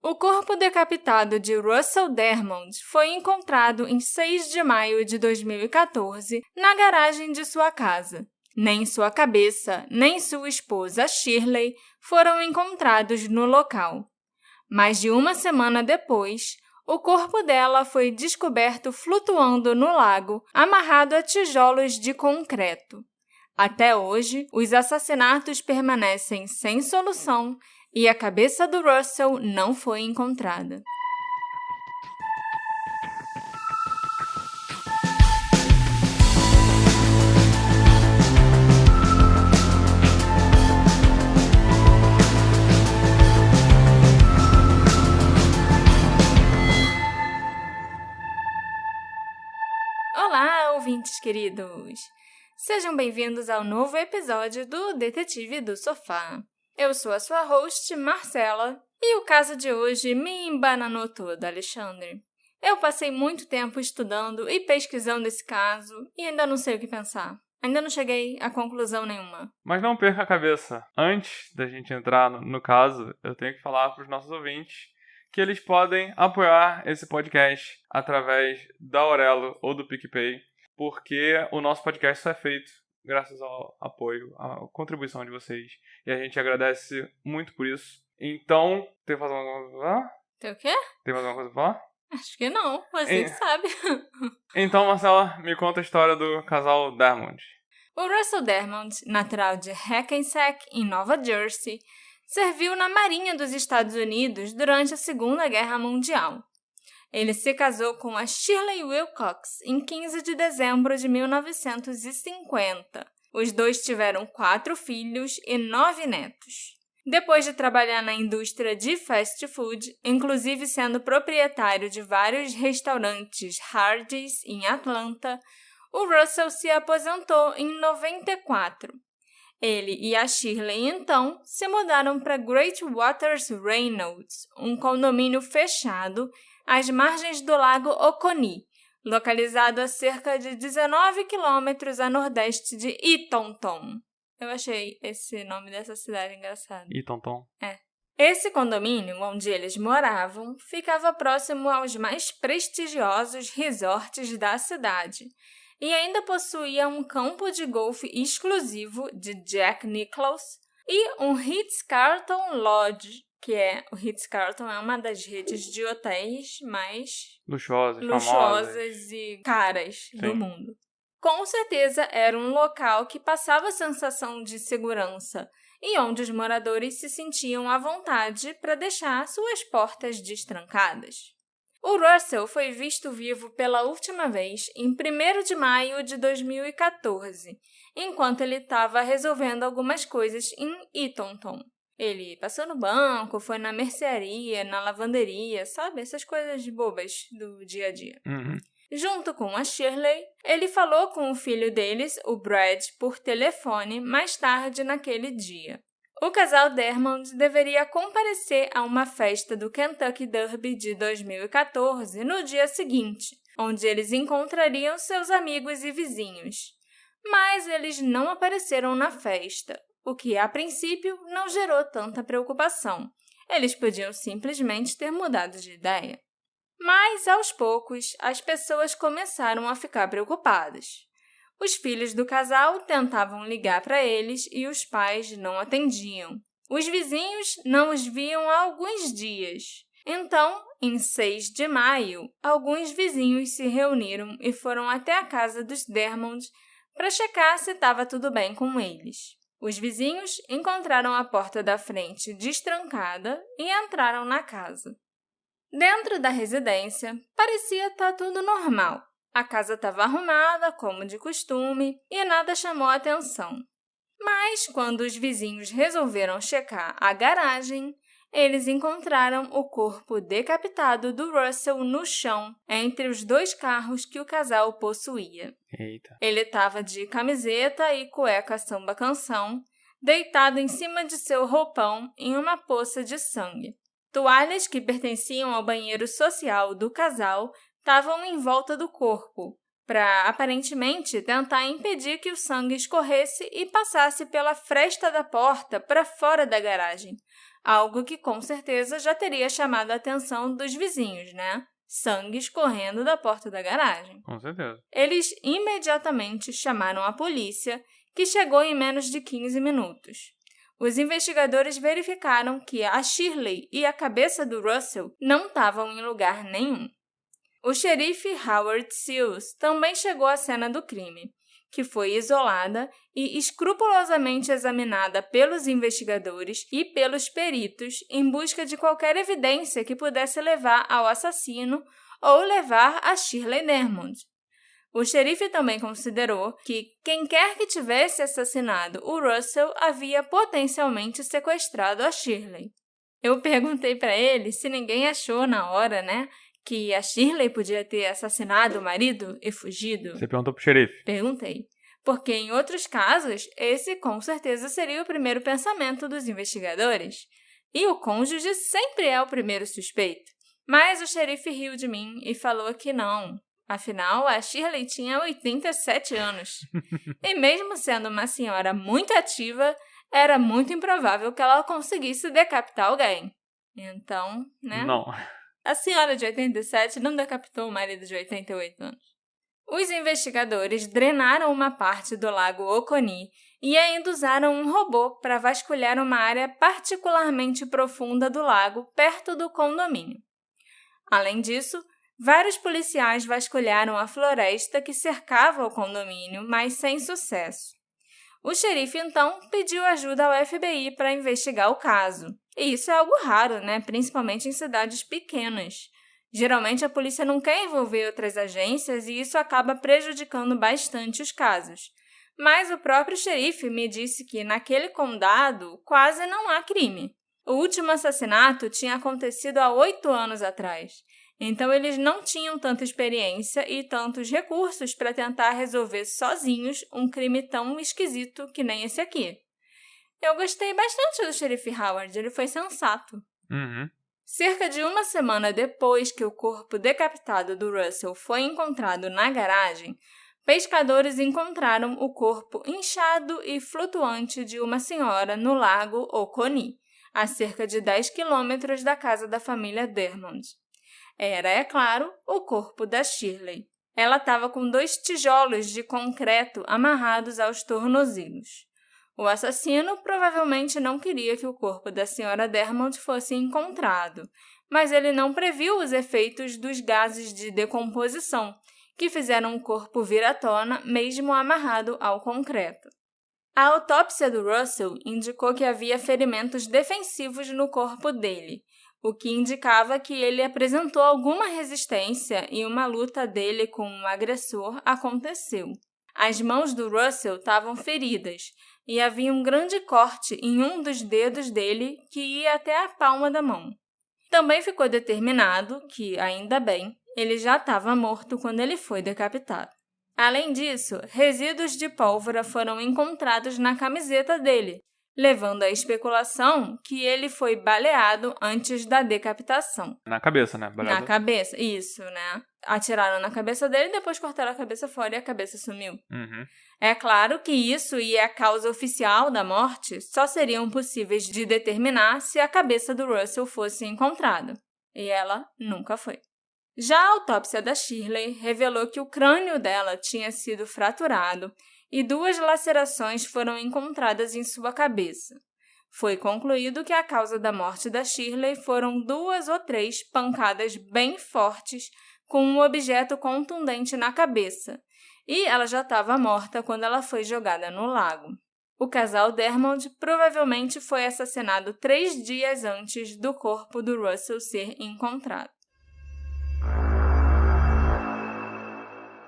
O corpo decapitado de Russell Dermond foi encontrado em 6 de maio de 2014 na garagem de sua casa. Nem sua cabeça, nem sua esposa Shirley foram encontrados no local. Mais de uma semana depois, o corpo dela foi descoberto flutuando no lago, amarrado a tijolos de concreto. Até hoje, os assassinatos permanecem sem solução e a cabeça do Russell não foi encontrada. Olá, ouvintes queridos! Sejam bem-vindos ao novo episódio do Detetive do Sofá. Eu sou a sua host, Marcela, e o caso de hoje me embananou todo, Alexandre. Eu passei muito tempo estudando e pesquisando esse caso e ainda não sei o que pensar. Ainda não cheguei a conclusão nenhuma. Mas não perca a cabeça. Antes da gente entrar no caso, eu tenho que falar para os nossos ouvintes que eles podem apoiar esse podcast através da Aurelo ou do PicPay, porque o nosso podcast só é feito graças ao apoio, à contribuição de vocês. E a gente agradece muito por isso. Então, tem mais alguma coisa pra falar? Tem o quê? Tem mais alguma coisa pra falar? Acho que não, você que sabe. Então, Marcela, me conta a história do casal Dermond. O Russell Dermond, natural de Hackensack, em Nova Jersey, serviu na Marinha dos Estados Unidos durante a Segunda Guerra Mundial. Ele se casou com a Shirley Wilcox em 15 de dezembro de 1950. Os dois tiveram 4 filhos e 9 netos. Depois de trabalhar na indústria de fast food, inclusive sendo proprietário de vários restaurantes Hardee's em Atlanta, o Russell se aposentou em 94. Ele e a Shirley, então, se mudaram para Great Waters Reynolds, um condomínio fechado às margens do lago Oconee, localizado a cerca de 19 quilômetros a nordeste de Eatonton. Eu achei esse nome dessa cidade engraçado. Eatonton? É. Esse condomínio, onde eles moravam, ficava próximo aos mais prestigiosos resorts da cidade e ainda possuía um campo de golfe exclusivo de Jack Nicklaus e um Ritz-Carlton Lodge, o Ritz-Carlton é uma das redes de hotéis mais luxuosas e caras do mundo. Com certeza era um local que passava a sensação de segurança e onde os moradores se sentiam à vontade para deixar suas portas destrancadas. O Russell foi visto vivo pela última vez em 1º de maio de 2014, enquanto ele estava resolvendo algumas coisas em Eatonton. Ele passou no banco, foi na mercearia, na lavanderia, sabe? Essas coisas bobas do dia a dia. Uhum. Junto com a Shirley, ele falou com o filho deles, o Brad, por telefone mais tarde naquele dia. O casal Dermond deveria comparecer a uma festa do Kentucky Derby de 2014 no dia seguinte, onde eles encontrariam seus amigos e vizinhos. Mas eles não apareceram na festa, o que, a princípio, não gerou tanta preocupação. Eles podiam simplesmente ter mudado de ideia. Mas, aos poucos, as pessoas começaram a ficar preocupadas. Os filhos do casal tentavam ligar para eles e os pais não atendiam. Os vizinhos não os viam há alguns dias. Então, em 6 de maio, alguns vizinhos se reuniram e foram até a casa dos Dermond para checar se estava tudo bem com eles. Os vizinhos encontraram a porta da frente destrancada e entraram na casa. Dentro da residência, parecia estar tudo normal. A casa estava arrumada, como de costume, e nada chamou a atenção. Mas, quando os vizinhos resolveram checar a garagem, eles encontraram o corpo decapitado do Russell no chão, entre os 2 carros que o casal possuía. Eita. Ele estava de camiseta e cueca samba-canção, deitado em cima de seu roupão em uma poça de sangue. Toalhas que pertenciam ao banheiro social do casal estavam em volta do corpo, para, aparentemente, tentar impedir que o sangue escorresse e passasse pela fresta da porta para fora da garagem, algo que com certeza já teria chamado a atenção dos vizinhos, né? Sangue escorrendo da porta da garagem. Com certeza. Eles imediatamente chamaram a polícia, que chegou em menos de 15 minutos. Os investigadores verificaram que a Shirley e a cabeça do Russell não estavam em lugar nenhum. O xerife Howard Seals também chegou à cena do crime, que foi isolada e escrupulosamente examinada pelos investigadores e pelos peritos em busca de qualquer evidência que pudesse levar ao assassino ou levar a Shirley Dermond. O xerife também considerou que quem quer que tivesse assassinado o Russell havia potencialmente sequestrado a Shirley. Eu perguntei para ele se ninguém achou na hora, né, que a Shirley podia ter assassinado o marido e fugido. Você perguntou pro xerife? Perguntei. Porque em outros casos, esse com certeza seria o primeiro pensamento dos investigadores. E o cônjuge sempre é o primeiro suspeito. Mas o xerife riu de mim e falou que não. Afinal, a Shirley tinha 87 anos. E mesmo sendo uma senhora muito ativa, era muito improvável que ela conseguisse decapitar alguém. Então, né? Não. A senhora de 87 não decapitou o marido de 88 anos. Os investigadores drenaram uma parte do lago Oconee e ainda usaram um robô para vasculhar uma área particularmente profunda do lago perto do condomínio. Além disso, vários policiais vasculharam a floresta que cercava o condomínio, mas sem sucesso. O xerife, então, pediu ajuda ao FBI para investigar o caso. E isso é algo raro, né? Principalmente em cidades pequenas. Geralmente, a polícia não quer envolver outras agências e isso acaba prejudicando bastante os casos. Mas o próprio xerife me disse que, naquele condado, quase não há crime. O último assassinato tinha acontecido há 8 anos atrás. Então, eles não tinham tanta experiência e tantos recursos para tentar resolver sozinhos um crime tão esquisito que nem esse aqui. Eu gostei bastante do xerife Howard, ele foi sensato. Uhum. Cerca de uma semana depois que o corpo decapitado do Russell foi encontrado na garagem, pescadores encontraram o corpo inchado e flutuante de uma senhora no lago Oconee, a cerca de 10 quilômetros da casa da família Dermond. Era, é claro, o corpo da Shirley. Ela estava com 2 tijolos de concreto amarrados aos tornozelos. O assassino provavelmente não queria que o corpo da senhora Dermond fosse encontrado, mas ele não previu os efeitos dos gases de decomposição, que fizeram o corpo vir à tona mesmo amarrado ao concreto. A autópsia do Russell indicou que havia ferimentos defensivos no corpo dele, o que indicava que ele apresentou alguma resistência e uma luta dele com o agressor aconteceu. As mãos do Russell estavam feridas e havia um grande corte em um dos dedos dele que ia até a palma da mão. Também ficou determinado que, ainda bem, ele já estava morto quando ele foi decapitado. Além disso, resíduos de pólvora foram encontrados na camiseta dele, levando à especulação que ele foi baleado antes da decapitação. Na cabeça, né? Baleado. Na cabeça, isso, né? Atiraram na cabeça dele, depois cortaram a cabeça fora e a cabeça sumiu. Uhum. É claro que isso e a causa oficial da morte só seriam possíveis de determinar se a cabeça do Russell fosse encontrada. E ela nunca foi. Já a autópsia da Shirley revelou que o crânio dela tinha sido fraturado e 2 lacerações foram encontradas em sua cabeça. Foi concluído que a causa da morte da Shirley foram 2 ou 3 pancadas bem fortes com um objeto contundente na cabeça, e ela já estava morta quando ela foi jogada no lago. O casal Dermond provavelmente foi assassinado 3 dias antes do corpo do Russell ser encontrado.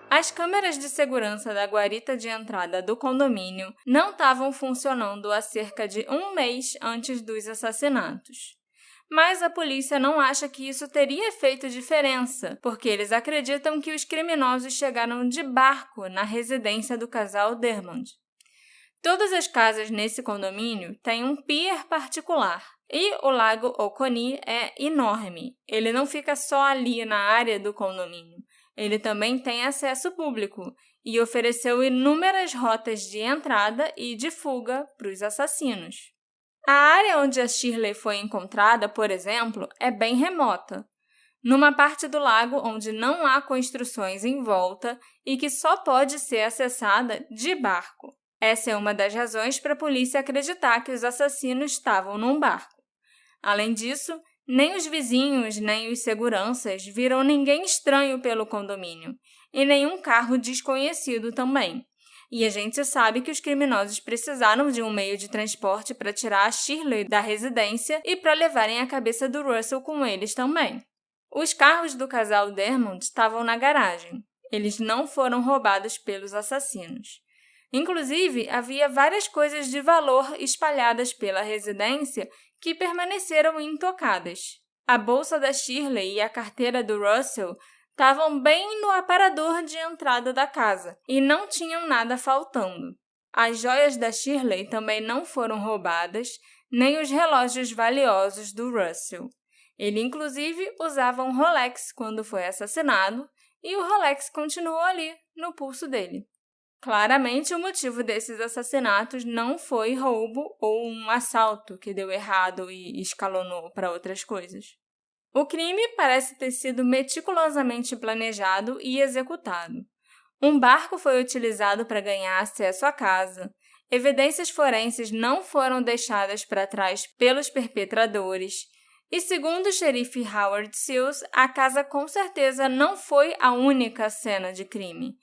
As câmeras de segurança da guarita de entrada do condomínio não estavam funcionando há cerca de 1 mês antes dos assassinatos. Mas a polícia não acha que isso teria feito diferença, porque eles acreditam que os criminosos chegaram de barco na residência do casal Dermond. Todas as casas nesse condomínio têm um pier particular, e o lago Oconee é enorme. Ele não fica só ali na área do condomínio. Ele também tem acesso público e ofereceu inúmeras rotas de entrada e de fuga para os assassinos. A área onde a Shirley foi encontrada, por exemplo, é bem remota, numa parte do lago onde não há construções em volta e que só pode ser acessada de barco. Essa é uma das razões para a polícia acreditar que os assassinos estavam num barco. Além disso, nem os vizinhos nem os seguranças viram ninguém estranho pelo condomínio, e nenhum carro desconhecido também. E a gente sabe que os criminosos precisaram de um meio de transporte para tirar a Shirley da residência e para levarem a cabeça do Russell com eles também. Os carros do casal Dermond estavam na garagem. Eles não foram roubados pelos assassinos. Inclusive, havia várias coisas de valor espalhadas pela residência que permaneceram intocadas. A bolsa da Shirley e a carteira do Russell estavam bem no aparador de entrada da casa e não tinham nada faltando. As joias da Shirley também não foram roubadas, nem os relógios valiosos do Russell. Ele, inclusive, usava um Rolex quando foi assassinado e o Rolex continuou ali, no pulso dele. Claramente, o motivo desses assassinatos não foi roubo ou um assalto que deu errado e escalonou para outras coisas. O crime parece ter sido meticulosamente planejado e executado. Um barco foi utilizado para ganhar acesso à casa. Evidências forenses não foram deixadas para trás pelos perpetradores. E segundo o xerife Howard Sills, a casa com certeza não foi a única cena de crime.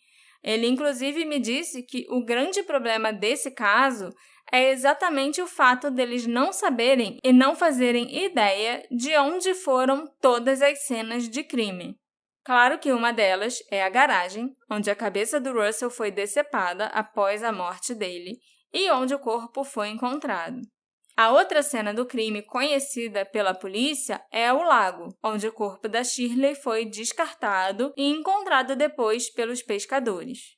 Ele, inclusive, me disse que o grande problema desse caso é exatamente o fato deles não saberem e não fazerem ideia de onde foram todas as cenas de crime. Claro que uma delas é a garagem, onde a cabeça do Russell foi decepada após a morte dele e onde o corpo foi encontrado. A outra cena do crime conhecida pela polícia é o lago, onde o corpo da Shirley foi descartado e encontrado depois pelos pescadores.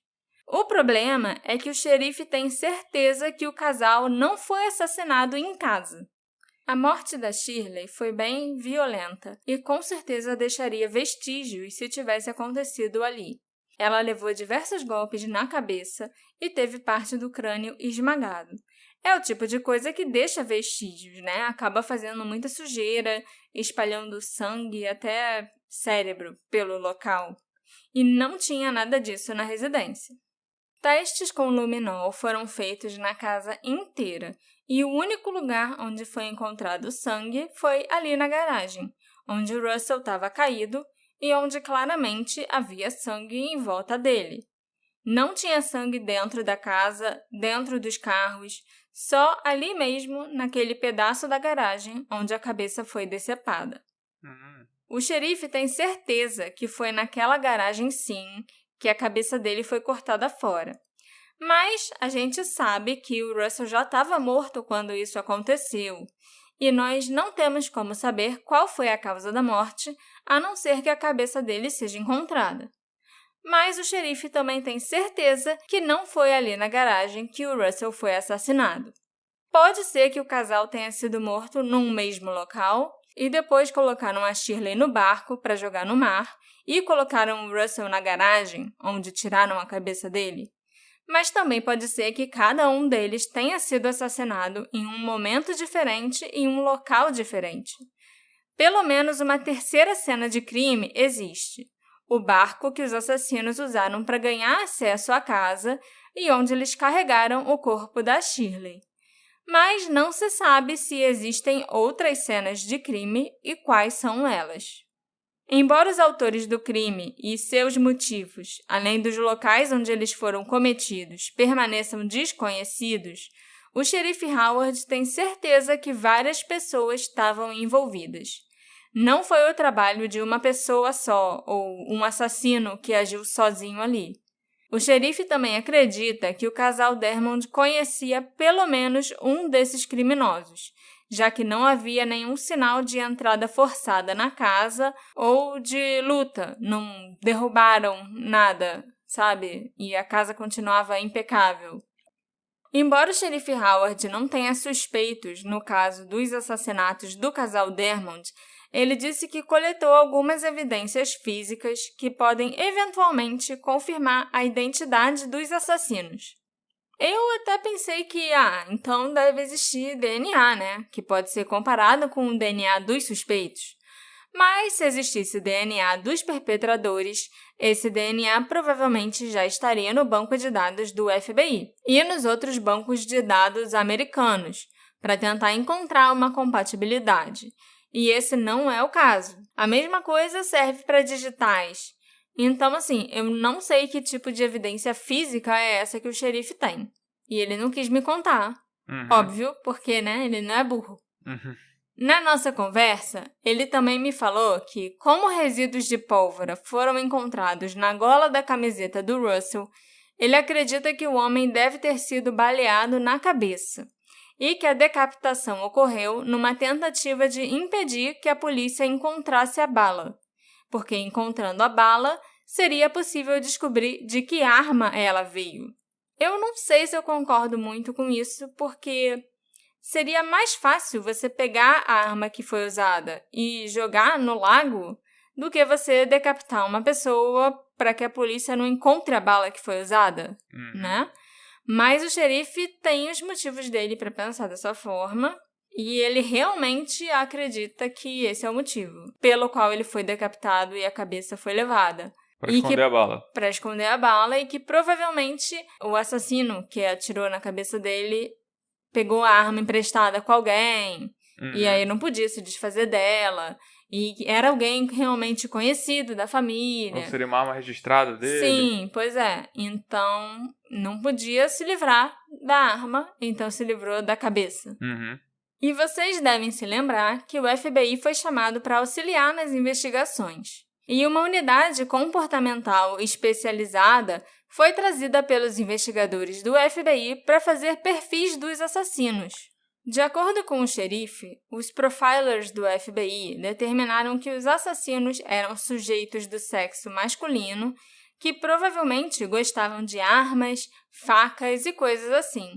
O problema é que o xerife tem certeza que o casal não foi assassinado em casa. A morte da Shirley foi bem violenta e com certeza deixaria vestígios se tivesse acontecido ali. Ela levou diversos golpes na cabeça e teve parte do crânio esmagado. É o tipo de coisa que deixa vestígios, né? Acaba fazendo muita sujeira, espalhando sangue até cérebro pelo local. E não tinha nada disso na residência. Testes com luminol foram feitos na casa inteira e o único lugar onde foi encontrado sangue foi ali na garagem, onde o Russell estava caído e onde claramente havia sangue em volta dele. Não tinha sangue dentro da casa, dentro dos carros, só ali mesmo, naquele pedaço da garagem onde a cabeça foi decepada. O xerife tem certeza que foi naquela garagem sim, que a cabeça dele foi cortada fora. Mas a gente sabe que o Russell já estava morto quando isso aconteceu, e nós não temos como saber qual foi a causa da morte, a não ser que a cabeça dele seja encontrada. Mas o xerife também tem certeza que não foi ali na garagem que o Russell foi assassinado. Pode ser que o casal tenha sido morto num mesmo local e depois colocaram a Shirley no barco para jogar no mar e colocaram o Russell na garagem, onde tiraram a cabeça dele. Mas também pode ser que cada um deles tenha sido assassinado em um momento diferente e em um local diferente. Pelo menos uma terceira cena de crime existe. O barco que os assassinos usaram para ganhar acesso à casa e onde eles carregaram o corpo da Shirley. Mas não se sabe se existem outras cenas de crime e quais são elas. Embora os autores do crime e seus motivos, além dos locais onde eles foram cometidos, permaneçam desconhecidos, o xerife Howard tem certeza que várias pessoas estavam envolvidas. Não foi o trabalho de uma pessoa só ou um assassino que agiu sozinho ali. O xerife também acredita que o casal Dermond conhecia pelo menos um desses criminosos, já que não havia nenhum sinal de entrada forçada na casa ou de luta, não derrubaram nada, sabe? E a casa continuava impecável. Embora o xerife Howard não tenha suspeitos no caso dos assassinatos do casal Dermond, ele disse que coletou algumas evidências físicas que podem eventualmente confirmar a identidade dos assassinos. Eu até pensei que, então deve existir DNA, né? Que pode ser comparado com o DNA dos suspeitos. Mas se existisse DNA dos perpetradores, esse DNA provavelmente já estaria no banco de dados do FBI e nos outros bancos de dados americanos, para tentar encontrar uma compatibilidade. E esse não é o caso. A mesma coisa serve para digitais. Então, eu não sei que tipo de evidência física é essa que o xerife tem. E ele não quis me contar. Óbvio, porque, ele não é burro. Na nossa conversa, ele também me falou que, como resíduos de pólvora foram encontrados na gola da camiseta do Russell, ele acredita que o homem deve ter sido baleado na cabeça e que a decapitação ocorreu numa tentativa de impedir que a polícia encontrasse a bala, porque encontrando a bala, seria possível descobrir de que arma ela veio. Eu não sei se eu concordo muito com isso, porque seria mais fácil você pegar a arma que foi usada e jogar no lago do que você decapitar uma pessoa para que a polícia não encontre a bala que foi usada, né? Mas o xerife tem os motivos dele para pensar dessa forma e ele realmente acredita que esse é o motivo pelo qual ele foi decapitado e a cabeça foi levada. Para esconder a bala. Para esconder a bala e que provavelmente o assassino que atirou na cabeça dele pegou a arma emprestada com alguém, e aí não podia se desfazer dela, e era alguém realmente conhecido da família. Ou seria uma arma registrada dele? Sim, pois é. Então, não podia se livrar da arma, então se livrou da cabeça. E vocês devem se lembrar que o FBI foi chamado para auxiliar nas investigações. E uma unidade comportamental especializada foi trazida pelos investigadores do FBI para fazer perfis dos assassinos. De acordo com o xerife, os profilers do FBI determinaram que os assassinos eram sujeitos do sexo masculino que provavelmente gostavam de armas, facas e coisas assim.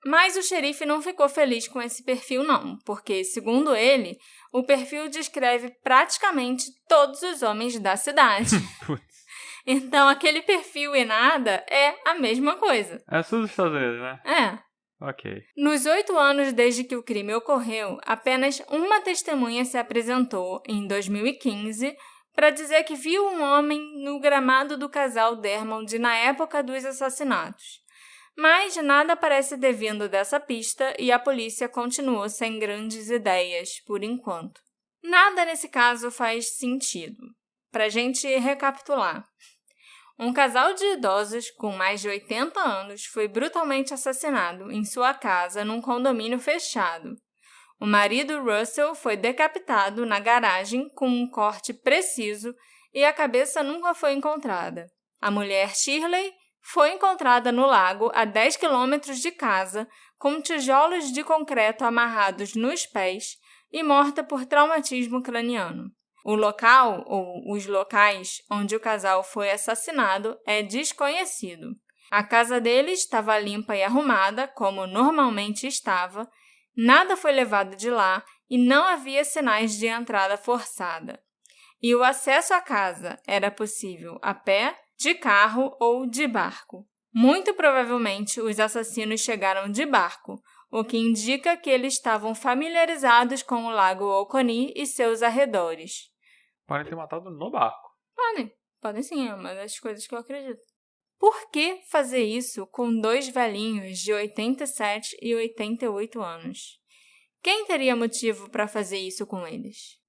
Mas o xerife não ficou feliz com esse perfil não, porque, segundo ele, o perfil descreve praticamente todos os homens da cidade. Então, aquele perfil e nada é a mesma coisa. É tudo dos Estados Unidos, né? É. Ok. Nos 8 anos desde que o crime ocorreu, apenas uma testemunha se apresentou, em 2015, para dizer que viu um homem no gramado do casal Dermond na época dos assassinatos. Mas nada parece ter vindo dessa pista e a polícia continuou sem grandes ideias, por enquanto. Nada nesse caso faz sentido. Pra gente recapitular. Um casal de idosos com mais de 80 anos foi brutalmente assassinado em sua casa num condomínio fechado. O marido Russell foi decapitado na garagem com um corte preciso e a cabeça nunca foi encontrada. A mulher Shirley foi encontrada no lago a 10 quilômetros de casa, com tijolos de concreto amarrados nos pés e morta por traumatismo craniano. O local, ou os locais, onde o casal foi assassinado é desconhecido. A casa deles estava limpa e arrumada, como normalmente estava, nada foi levado de lá e não havia sinais de entrada forçada. E o acesso à casa era possível a pé, de carro ou de barco. Muito provavelmente, os assassinos chegaram de barco, o que indica que eles estavam familiarizados com o lago Oconee e seus arredores. Podem ter matado no barco. Podem sim, é uma das coisas que eu acredito. Por que fazer isso com 2 velhinhos de 87 e 88 anos? Quem teria motivo para fazer isso com eles?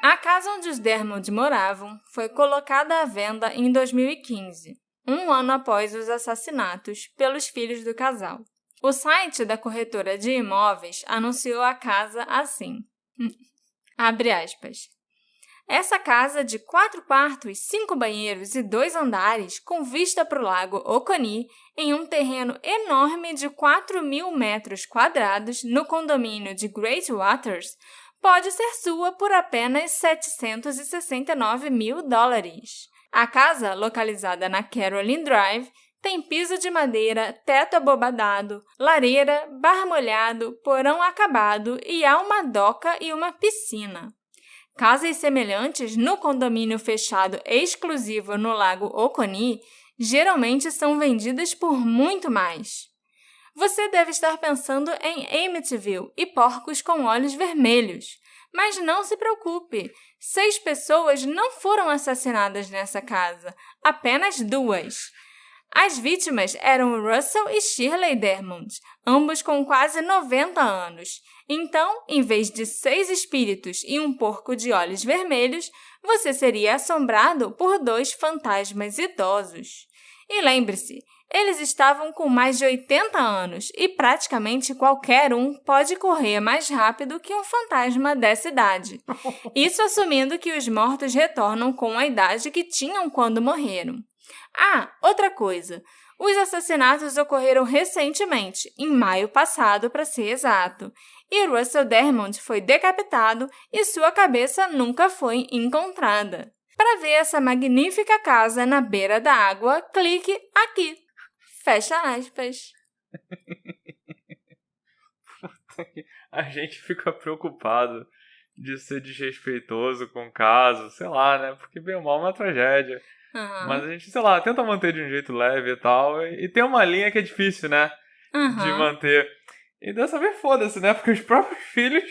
A casa onde os Dermond moravam foi colocada à venda em 2015, um ano após os assassinatos pelos filhos do casal. O site da corretora de imóveis anunciou a casa assim, abre aspas, essa casa de 4 quartos, 5 banheiros e 2 andares com vista para o lago Oconee em um terreno enorme de 4.000 metros quadrados no condomínio de Great Waters pode ser sua por apenas $769 mil. A casa, localizada na Caroline Drive, tem piso de madeira, teto abobadado, lareira, bar molhado, porão acabado e há uma doca e uma piscina. Casas semelhantes no condomínio fechado exclusivo no lago Oconee geralmente são vendidas por muito mais. Você deve estar pensando em Amityville e porcos com olhos vermelhos. Mas não se preocupe, 6 pessoas não foram assassinadas nessa casa, apenas 2. As vítimas eram Russell e Shirley Dermond, ambos com quase 90 anos. Então, em vez de 6 espíritos e um porco de olhos vermelhos, você seria assombrado por 2 fantasmas idosos. E lembre-se, eles estavam com mais de 80 anos e praticamente qualquer um pode correr mais rápido que um fantasma dessa idade. Isso assumindo que os mortos retornam com a idade que tinham quando morreram. Ah, outra coisa. Os assassinatos ocorreram recentemente, em maio passado, para ser exato. E Russell Dermond foi decapitado e sua cabeça nunca foi encontrada. Para ver essa magnífica casa na beira da água, clique aqui. Fecha aspas. A gente fica preocupado de ser desrespeitoso com o caso, sei lá, né? Porque bem ou mal é uma tragédia. Uhum. Mas a gente, sei lá, tenta manter de um jeito leve e tal. E tem uma linha que é difícil, né? De manter. E dessa vez foda-se, né? Porque os próprios filhos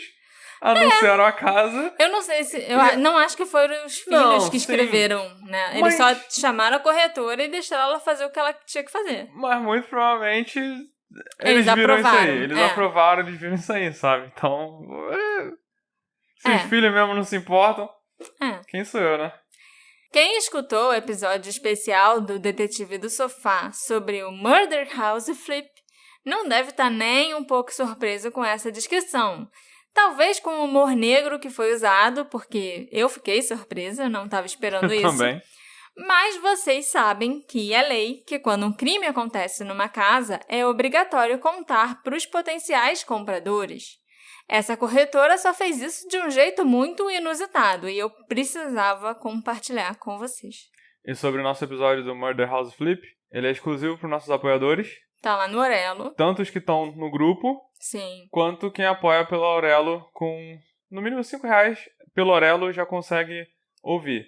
anunciaram a casa. Eu não sei se... Eu não acho que foram os filhos que escreveram, né? Eles só chamaram a corretora e deixaram ela fazer o que ela tinha que fazer. Mas muito provavelmente eles viram aprovaram. Isso aí. Eles aprovaram, eles viram isso aí, sabe? Então, se os filhos mesmo não se importam, quem sou eu, né? Quem escutou o episódio especial do Detetive do Sofá sobre o Murder House Flip não deve estar nem um pouco surpreso com essa descrição. Talvez com o humor negro que foi usado, porque eu fiquei surpresa, não estava esperando isso. Também. Mas vocês sabem que é lei que quando um crime acontece numa casa, é obrigatório contar para os potenciais compradores. Essa corretora só fez isso de um jeito muito inusitado e eu precisava compartilhar com vocês. E sobre o nosso episódio do Murder House Flip, ele é exclusivo para os nossos apoiadores. Tá lá no Orelo. Tanto os que estão no grupo, sim, quanto quem apoia pelo Orelo com, no mínimo, R$5 pelo Orelo já consegue ouvir.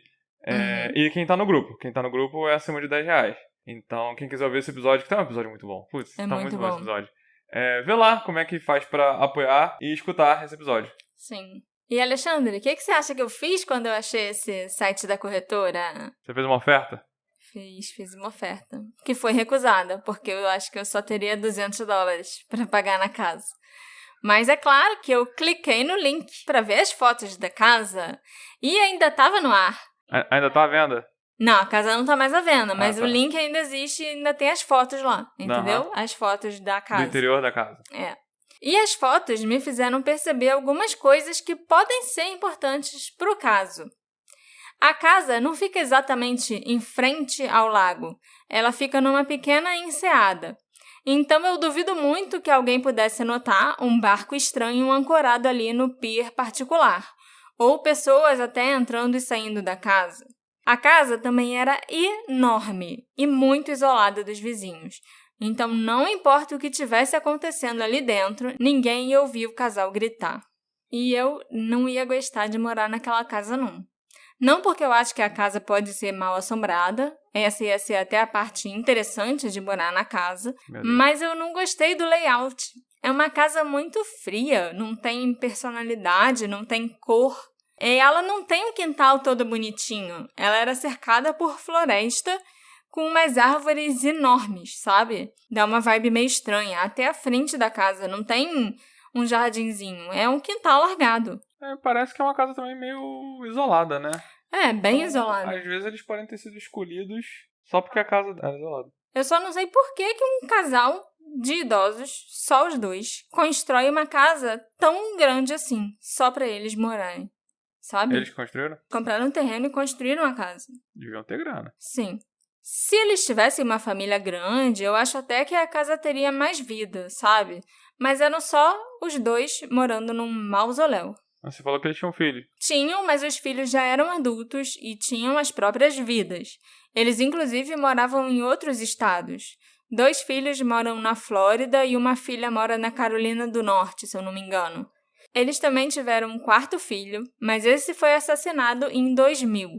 E quem tá no grupo. Quem tá no grupo é acima de R$10. Então, quem quiser ouvir esse episódio, que tá um episódio muito bom. Putz, tá muito bom esse episódio. Vê lá como é que faz pra apoiar e escutar esse episódio. Sim. E, Alexandre, o que você acha que eu fiz quando eu achei esse site da corretora? Você fez uma oferta? Fiz uma oferta, que foi recusada, porque eu acho que eu só teria $200 para pagar na casa. Mas é claro que eu cliquei no link para ver as fotos da casa e ainda estava no ar. Ainda tá à venda? Não, a casa não tá mais à venda, mas o link ainda existe e ainda tem as fotos lá, entendeu? As fotos da casa. Do interior da casa. E as fotos me fizeram perceber algumas coisas que podem ser importantes para o caso. A casa não fica exatamente em frente ao lago, ela fica numa pequena enseada. Então eu duvido muito que alguém pudesse notar um barco estranho ancorado ali no pier particular, ou pessoas até entrando e saindo da casa. A casa também era enorme e muito isolada dos vizinhos. Então não importa o que tivesse acontecendo ali dentro, ninguém ia ouvir o casal gritar. E eu não ia gostar de morar naquela casa não. Não porque eu acho que a casa pode ser mal assombrada, essa ia ser até a parte interessante de morar na casa, mas eu não gostei do layout. É uma casa muito fria, não tem personalidade, não tem cor. E ela não tem um quintal todo bonitinho, ela era cercada por floresta com umas árvores enormes, sabe? Dá uma vibe meio estranha, até a frente da casa não tem um jardinzinho, é um quintal largado. Parece que é uma casa também meio isolada, né? Bem isolada. Às vezes eles podem ter sido escolhidos só porque a casa era isolada. Eu só não sei por que um casal de idosos, só os dois, constrói uma casa tão grande assim, só pra eles morarem, sabe? Eles construíram? Compraram um terreno e construíram a casa. Deviam ter grana. Sim. Se eles tivessem uma família grande, eu acho até que a casa teria mais vida, sabe? Mas eram só os dois morando num mausoléu. Você falou que eles tinham filho. Tinham, mas os filhos já eram adultos e tinham as próprias vidas. Eles, inclusive, moravam em outros estados. 2 filhos moram na Flórida e uma filha mora na Carolina do Norte, se eu não me engano. Eles também tiveram um quarto filho, mas esse foi assassinado em 2000.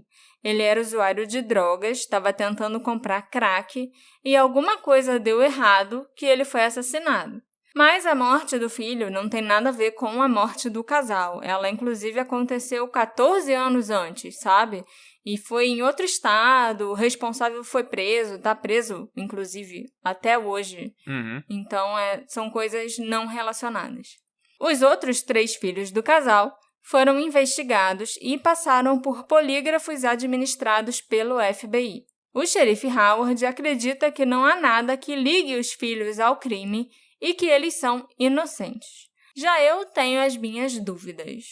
Ele era usuário de drogas, estava tentando comprar crack e alguma coisa deu errado que ele foi assassinado. Mas a morte do filho não tem nada a ver com a morte do casal. Ela, inclusive, aconteceu 14 anos antes, sabe? E foi em outro estado, o responsável foi preso, tá preso, inclusive, até hoje. Então, são coisas não relacionadas. Os outros 3 filhos do casal foram investigados e passaram por polígrafos administrados pelo FBI. O xerife Howard acredita que não há nada que ligue os filhos ao crime e que eles são inocentes. Já eu tenho as minhas dúvidas.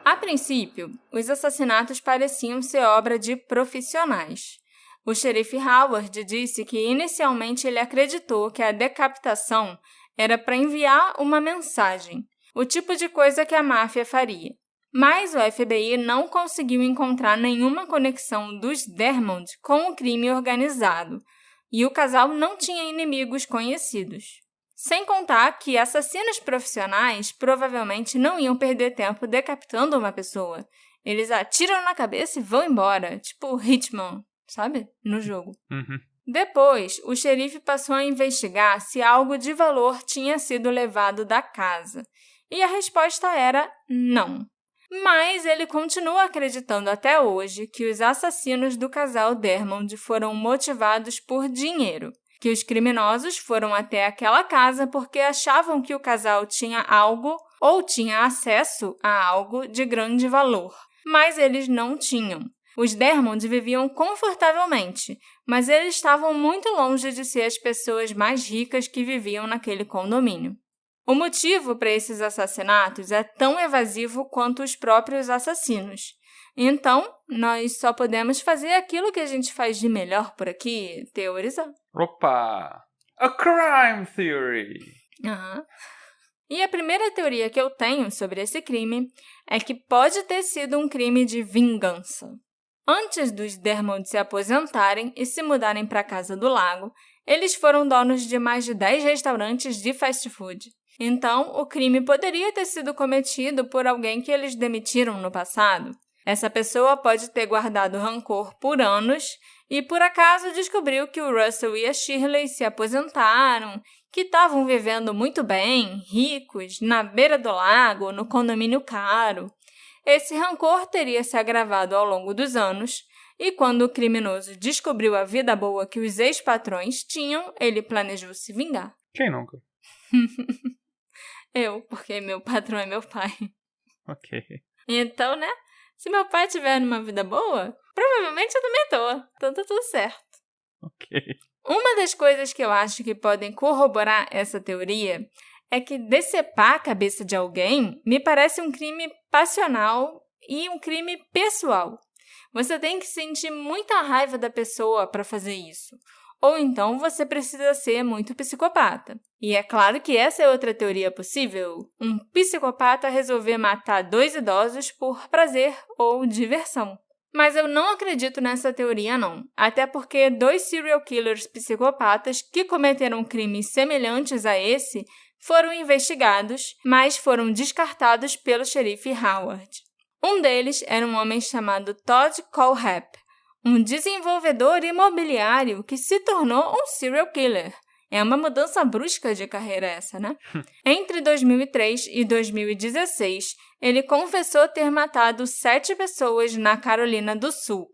A princípio, os assassinatos pareciam ser obra de profissionais. O xerife Howard disse que inicialmente ele acreditou que a decapitação era para enviar uma mensagem, o tipo de coisa que a máfia faria. Mas o FBI não conseguiu encontrar nenhuma conexão dos Dermond com o crime organizado, e o casal não tinha inimigos conhecidos. Sem contar que assassinos profissionais provavelmente não iam perder tempo decapitando uma pessoa. Eles atiram na cabeça e vão embora, tipo Hitman, sabe? No jogo. Depois, o xerife passou a investigar se algo de valor tinha sido levado da casa. E a resposta era não. Mas ele continua acreditando até hoje que os assassinos do casal Dermond foram motivados por dinheiro, que os criminosos foram até aquela casa porque achavam que o casal tinha algo ou tinha acesso a algo de grande valor, mas eles não tinham. Os Dermond viviam confortavelmente, mas eles estavam muito longe de ser as pessoas mais ricas que viviam naquele condomínio. O motivo para esses assassinatos é tão evasivo quanto os próprios assassinos. Então, nós só podemos fazer aquilo que a gente faz de melhor por aqui, teorizar. Opa! A crime theory! E a primeira teoria que eu tenho sobre esse crime é que pode ter sido um crime de vingança. Antes dos Dermond se aposentarem e se mudarem para a Casa do Lago, eles foram donos de mais de 10 restaurantes de fast food. Então, o crime poderia ter sido cometido por alguém que eles demitiram no passado. Essa pessoa pode ter guardado rancor por anos e, por acaso, descobriu que o Russell e a Shirley se aposentaram, que estavam vivendo muito bem, ricos, na beira do lago, no condomínio caro. Esse rancor teria se agravado ao longo dos anos e, quando o criminoso descobriu a vida boa que os ex-patrões tinham, ele planejou se vingar. Quem nunca? Eu, porque meu patrão é meu pai. Ok. Então, né? Se meu pai tiver numa vida boa, provavelmente eu também tô. Então tá tudo certo. Ok. Uma das coisas que eu acho que podem corroborar essa teoria é que decepar a cabeça de alguém me parece um crime passional e um crime pessoal. Você tem que sentir muita raiva da pessoa para fazer isso. Ou então você precisa ser muito psicopata. E é claro que essa é outra teoria possível. Um psicopata resolver matar 2 idosos por prazer ou diversão. Mas eu não acredito nessa teoria, não. Até porque 2 serial killers psicopatas que cometeram crimes semelhantes a esse foram investigados, mas foram descartados pelo xerife Howard. Um deles era um homem chamado Todd Colehap, um desenvolvedor imobiliário que se tornou um serial killer. É uma mudança brusca de carreira essa, né? Entre 2003 e 2016, ele confessou ter matado 7 pessoas na Carolina do Sul.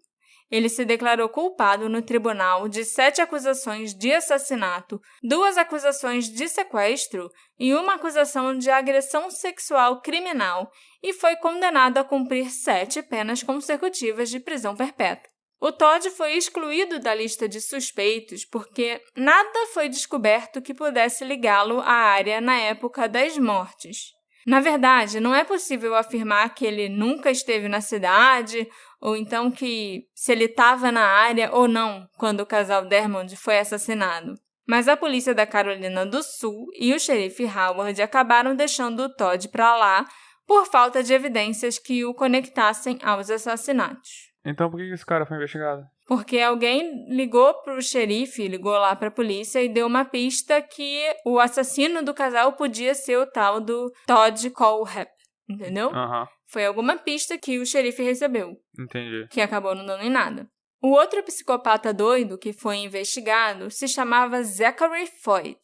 Ele se declarou culpado no tribunal de 7 acusações de assassinato, 2 acusações de sequestro e 1 acusação de agressão sexual criminal e foi condenado a cumprir 7 penas consecutivas de prisão perpétua. O Todd foi excluído da lista de suspeitos porque nada foi descoberto que pudesse ligá-lo à área na época das mortes. Na verdade, não é possível afirmar que ele nunca esteve na cidade, ou então que se ele estava na área ou não quando o casal Dermond foi assassinado. Mas a polícia da Carolina do Sul e o xerife Howard acabaram deixando o Todd para lá por falta de evidências que o conectassem aos assassinatos. Então por que esse cara foi investigado? porque alguém ligou pro xerife, ligou lá pra polícia e deu uma pista que o assassino do casal podia ser o tal do Todd Colehap, entendeu? Aham, Foi alguma pista que o xerife recebeu, entendi. que acabou não dando em nada. O outro psicopata doido que foi investigado se chamava Zachary Foyt,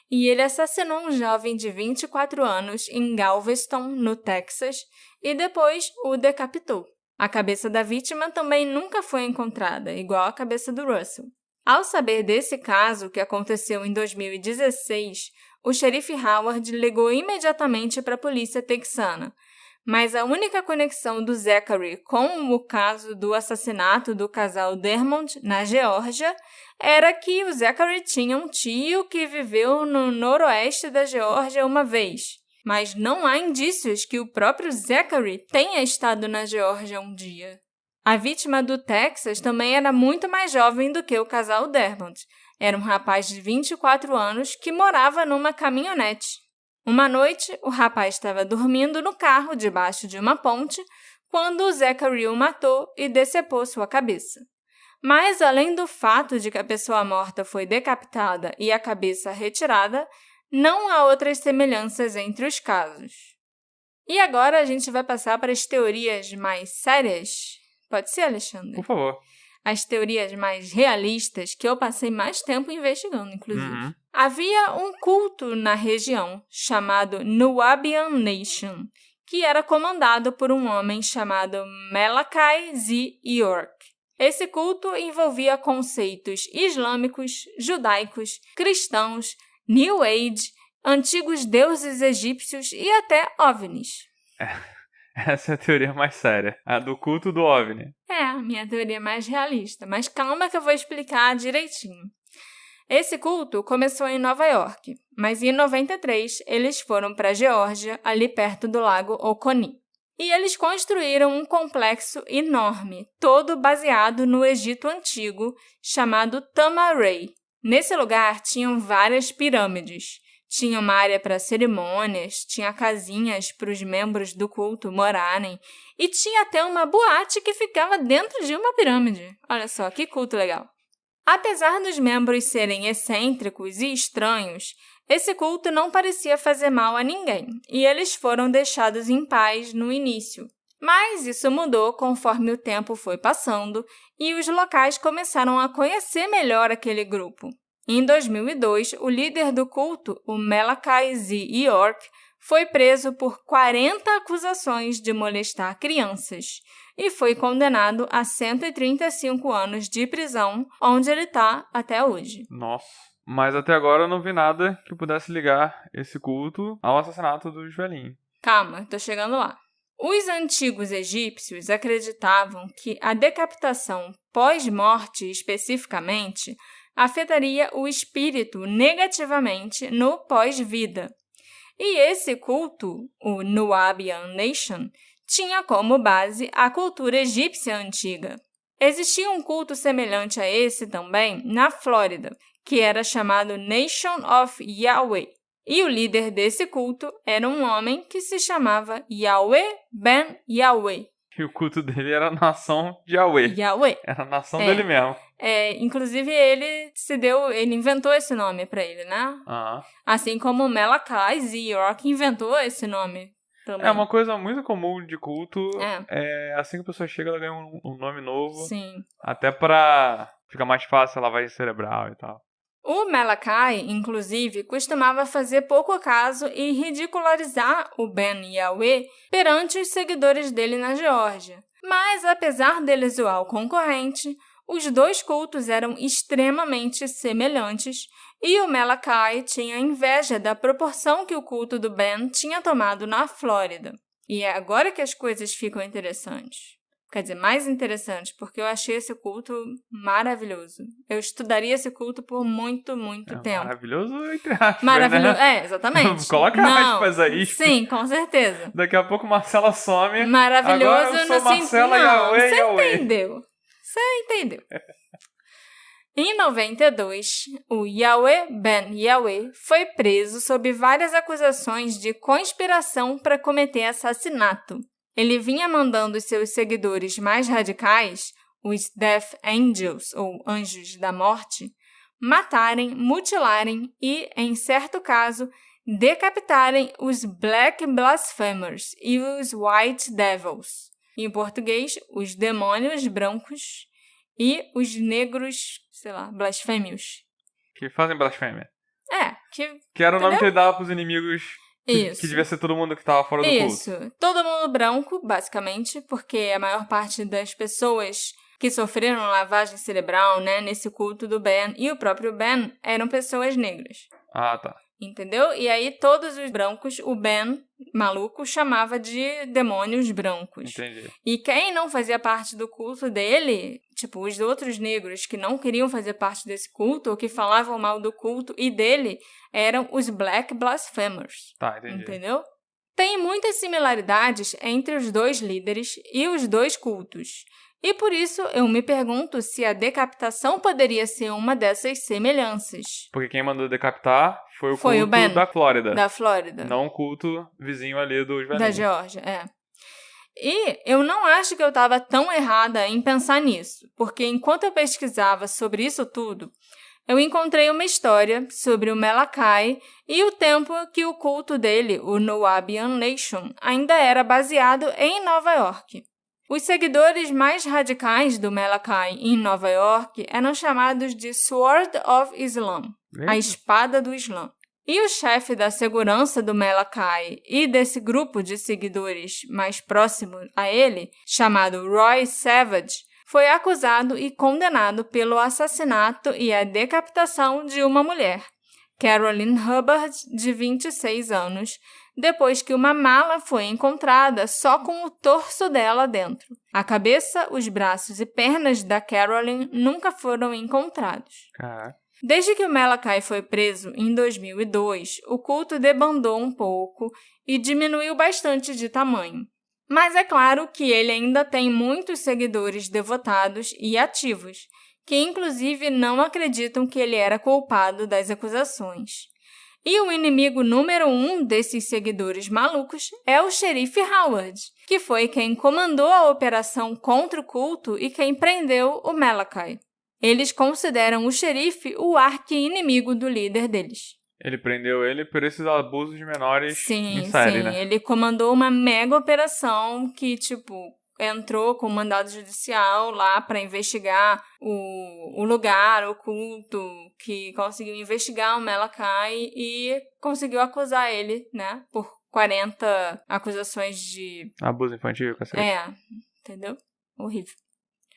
e ele assassinou um jovem de 24 anos em Galveston, no Texas, e depois o decapitou. A cabeça da vítima também nunca foi encontrada, igual a cabeça do Russell. Ao saber desse caso, que aconteceu em 2016, o xerife Howard ligou imediatamente para a polícia texana, mas a única conexão do Zachary com o caso do assassinato do casal Dermond, na Geórgia, era que o Zachary tinha um tio que viveu no noroeste da Geórgia uma vez. Mas não há indícios que o próprio Zachary tenha estado na Geórgia um dia. A vítima do Texas também era muito mais jovem do que o casal Dermond. Era um rapaz de 24 anos que morava numa caminhonete. Uma noite, o rapaz estava dormindo no carro debaixo de uma ponte quando o Zachary o matou e decepou sua cabeça. Mas, além do fato de que a pessoa morta foi decapitada e a cabeça retirada, não há outras semelhanças entre os casos. E agora a gente vai passar para as teorias mais sérias. Pode ser, Alexandre? Por favor. As teorias mais realistas que eu passei mais tempo investigando, inclusive. Uhum. Havia um culto na região chamado Nubian Nation, que era comandado por um homem chamado Malachi Z. York. Esse culto envolvia conceitos islâmicos, judaicos, cristãos, New Age, antigos deuses egípcios e até OVNIs. Essa é a teoria mais séria, a do culto do OVNI. É, a minha teoria mais realista, mas calma que eu vou explicar direitinho. Esse culto começou em Nova York, mas em 93 eles foram para a Geórgia, ali perto do lago Oconee. E eles construíram um complexo enorme, todo baseado no Egito Antigo, chamado Tama-Rei. Nesse lugar tinham várias pirâmides. Tinha uma área para cerimônias, tinha casinhas para os membros do culto morarem e tinha até uma boate que ficava dentro de uma pirâmide. Olha só, que culto legal! Apesar dos membros serem excêntricos e estranhos, esse culto não parecia fazer mal a ninguém e eles foram deixados em paz no início. Mas isso mudou conforme o tempo foi passando e os locais começaram a conhecer melhor aquele grupo. Em 2002, o líder do culto, o Malachi Z. York, foi preso por 40 acusações de molestar crianças e foi condenado a 135 anos de prisão, onde ele está até hoje. Nossa. Mas até agora eu não vi nada que pudesse ligar esse culto ao assassinato dos velhinhos. Calma, tô chegando lá. Os antigos egípcios acreditavam que a decapitação pós-morte, especificamente, afetaria o espírito negativamente no pós-vida. E esse culto, o Nubian Nation, tinha como base a cultura egípcia antiga. Existia um culto semelhante a esse também na Flórida, que era chamado Nation of Yahweh. E o líder desse culto era um homem que se chamava Yahweh Ben Yahweh. E o culto dele era a nação de Yahweh. Yahweh. Era a nação dele mesmo. Inclusive ele inventou esse nome para ele, né? Ah. Assim como o Malachi Z. York inventou esse nome também. É uma coisa muito comum de culto. Assim que a pessoa chega, ela ganha um nome novo. Sim. Até pra ficar mais fácil a lavagem cerebral e tal. O Malachi, inclusive, costumava fazer pouco caso e ridicularizar o Ben Yahweh perante os seguidores dele na Geórgia. Mas, apesar dele zoar o concorrente, os dois cultos eram extremamente semelhantes e o Malachi tinha inveja da proporção que o culto do Ben tinha tomado na Flórida. E é agora que as coisas ficam interessantes. Quer dizer, mais interessantes, porque eu achei esse culto maravilhoso. Eu estudaria esse culto por muito, muito tempo. Maravilhoso entre aspas, maravilhoso, né? Exatamente. Coloca aspas aí. Sim, com certeza. Daqui a pouco Marcela some. Maravilhoso Agora eu sou Marcela Yahweh. Você entendeu. Em 92, o Yahweh Ben Yahweh foi preso sob várias acusações de conspiração para cometer assassinato. Ele vinha mandando seus seguidores mais radicais, os Death Angels, ou Anjos da Morte, matarem, mutilarem e, em certo caso, decapitarem os Black Blasphemers e os White Devils. Em português, os demônios brancos e os negros, blasfêmios. Que fazem blasfêmia. Que era o nome que ele dava pros inimigos, Isso. Que devia ser todo mundo que tava fora do culto. Isso. Todo mundo branco, basicamente, porque a maior parte das pessoas que sofreram lavagem cerebral, né, nesse culto do Ben e o próprio Ben eram pessoas negras. Ah, tá. Entendeu? E aí todos os brancos, o Ben, maluco, chamava de demônios brancos. Entendi. E quem não fazia parte do culto dele, tipo, os outros negros que não queriam fazer parte desse culto, ou que falavam mal do culto e dele, eram os Black Blasphemers. Tá, entendi. Entendeu? Tem muitas similaridades entre os dois líderes e os dois cultos. E por isso eu me pergunto se a decapitação poderia ser uma dessas semelhanças. Porque quem mandou decapitar foi o Foi culto o Ben, da Flórida. Da Flórida. Não o culto vizinho ali dos velhinhos. Da Geórgia, E eu não acho que eu estava tão errada em pensar nisso, porque enquanto eu pesquisava sobre isso tudo, eu encontrei uma história sobre o Malachi e o tempo que o culto dele, o Noabian Nation, ainda era baseado em Nova York. Os seguidores mais radicais do Malachi em Nova York eram chamados de Sword of Islam, a espada do Islã. E o chefe da segurança do Malachi e desse grupo de seguidores mais próximo a ele, chamado Roy Savage, foi acusado e condenado pelo assassinato e a decapitação de uma mulher, Carolyn Hubbard, de 26 anos, depois que uma mala foi encontrada só com o torso dela dentro. A cabeça, os braços e pernas da Carolyn nunca foram encontrados. Caraca. Desde que o Malachi foi preso em 2002, o culto debandou um pouco e diminuiu bastante de tamanho. Mas é claro que ele ainda tem muitos seguidores devotados e ativos, que inclusive não acreditam que ele era culpado das acusações. E o inimigo número 1 desses seguidores malucos é o xerife Howard, que foi quem comandou a operação contra o culto e quem prendeu o Malachi. Eles consideram o xerife o arqui-inimigo do líder deles. Ele prendeu ele por esses abusos menores em série, Sim, né? Ele comandou uma mega operação que, entrou com mandado judicial lá para investigar o lugar, o culto, que conseguiu investigar o Malachi e conseguiu acusar ele, né, por 40 acusações de... Abuso infantil, cacete. Entendeu? Horrível.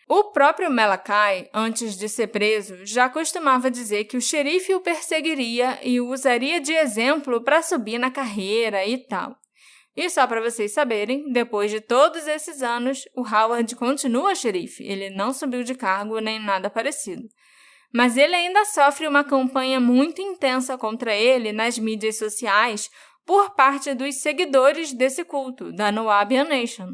O próprio Malachi, antes de ser preso, já costumava dizer que o xerife o perseguiria e o usaria de exemplo para subir na carreira e tal. E só para vocês saberem, depois de todos esses anos, o Howard continua xerife. Ele não subiu de cargo nem nada parecido. Mas ele ainda sofre uma campanha muito intensa contra ele nas mídias sociais por parte dos seguidores desse culto, da Noabian Nation.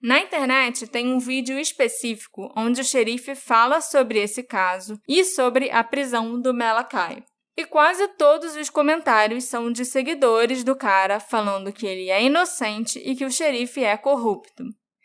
Na internet tem um vídeo específico onde o xerife fala sobre esse caso e sobre a prisão do Malachi. E quase todos os comentários são de seguidores do cara falando que ele é inocente e que o xerife é corrupto.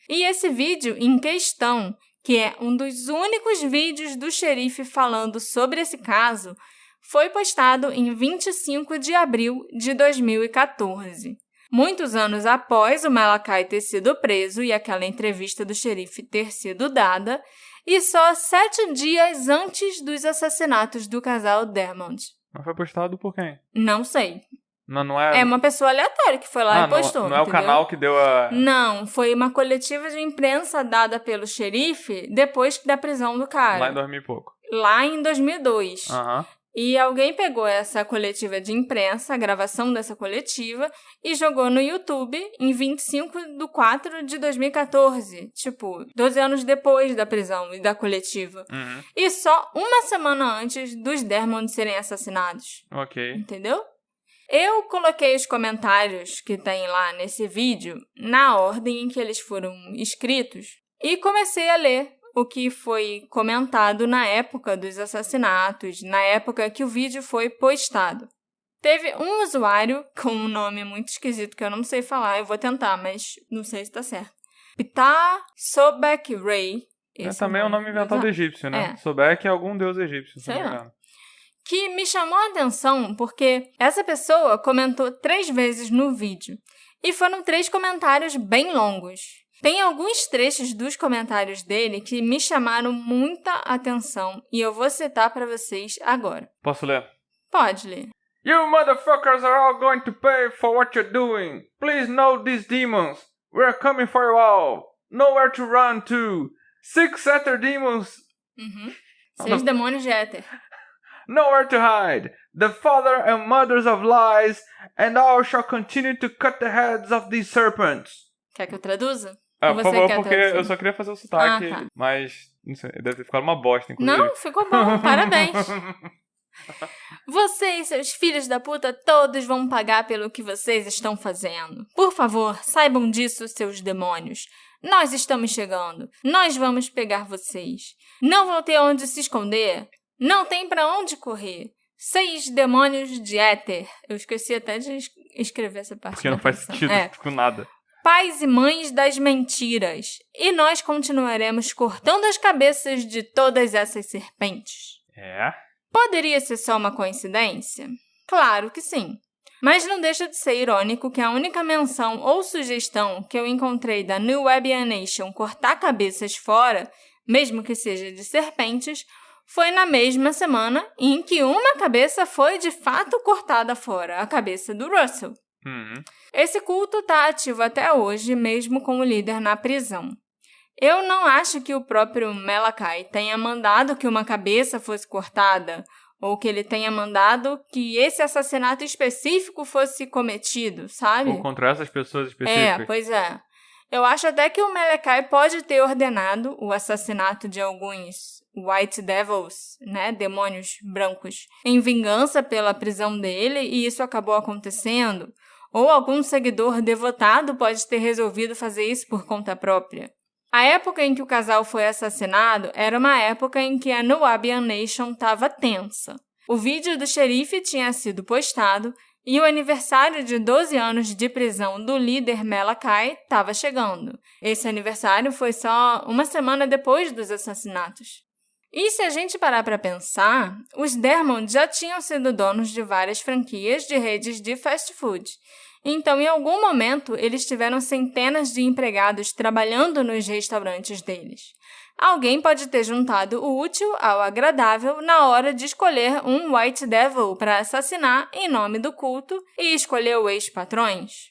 E esse vídeo em questão, que é um dos únicos vídeos do xerife falando sobre esse caso, foi postado em 25 de abril de 2014. Muitos anos após o Malachi ter sido preso e aquela entrevista do xerife ter sido dada, e só 7 dias antes dos assassinatos do casal Dermond. Mas foi postado por quem? Não sei. Não é... É uma pessoa aleatória que foi lá e postou. Não é o canal que deu a... Não, foi uma coletiva de imprensa dada pelo xerife depois da prisão do cara. Lá em 2000 e pouco. Lá em 2002. Aham. E alguém pegou essa coletiva de imprensa, a gravação dessa coletiva, e jogou no YouTube em 25/4/2014. 12 anos depois da prisão e da coletiva. Uhum. E só uma semana antes dos Dermond serem assassinados. Ok. Entendeu? Eu coloquei os comentários que tem lá nesse vídeo na ordem em que eles foram escritos e comecei a ler o que foi comentado na época dos assassinatos, na época que o vídeo foi postado. Teve um usuário com um nome muito esquisito que eu não sei falar, eu vou tentar, mas não sei se está certo. Ptah Sobek Ray. Também é um nome inventado egípcio, né? Souber que é algum deus egípcio, se não me engano. Que me chamou a atenção porque essa pessoa comentou 3 vezes no vídeo. E foram 3 comentários bem longos. Tem alguns trechos dos comentários dele que me chamaram muita atenção e eu vou citar para vocês agora. Posso ler? Pode ler. You motherfuckers are all going to pay for what you're doing. Please know these demons. We're coming for you all. Nowhere to run to. 6 Ether demons. 6 demônios de éter. Nowhere to hide. The father and mothers of lies, and all shall continue to cut the heads of these serpents. Quer que eu traduza? Por favor, porque eu só queria fazer o sotaque, mas não sei, deve ter ficado uma bosta, inclusive. Não, ficou bom, parabéns. Vocês, seus filhos da puta, todos vão pagar pelo que vocês estão fazendo. Por favor, saibam disso, seus demônios. Nós estamos chegando. Nós vamos pegar vocês. Não vão ter onde se esconder. Não tem pra onde correr. 6 demônios de éter. Eu esqueci até de escrever essa parte. Porque não faz sentido com nada. Pais e mães das mentiras. E nós continuaremos cortando as cabeças de todas essas serpentes. Poderia ser só uma coincidência? Claro que sim. Mas não deixa de ser irônico que a única menção ou sugestão que eu encontrei da New Webyan Nation cortar cabeças fora, mesmo que seja de serpentes, foi na mesma semana em que uma cabeça foi de fato cortada fora, a cabeça do Russell. Esse culto está ativo até hoje, mesmo com o líder na prisão. Eu não acho que o próprio Malachi tenha mandado que uma cabeça fosse cortada, ou que ele tenha mandado que esse assassinato específico fosse cometido, sabe? Ou contra essas pessoas específicas. Pois é. Eu acho até que o Malachi pode ter ordenado o assassinato de alguns White Devils, né, demônios brancos, em vingança pela prisão dele, e isso acabou acontecendo. Ou algum seguidor devotado pode ter resolvido fazer isso por conta própria. A época em que o casal foi assassinado era uma época em que a New Webyan Nation estava tensa. O vídeo do xerife tinha sido postado e o aniversário de 12 anos de prisão do líder Malachi estava chegando. Esse aniversário foi só uma semana depois dos assassinatos. E se a gente parar para pensar, os Dermond já tinham sido donos de várias franquias de redes de fast food. Então, em algum momento, eles tiveram centenas de empregados trabalhando nos restaurantes deles. Alguém pode ter juntado o útil ao agradável na hora de escolher um White Devil para assassinar em nome do culto e escolher os ex-patrões.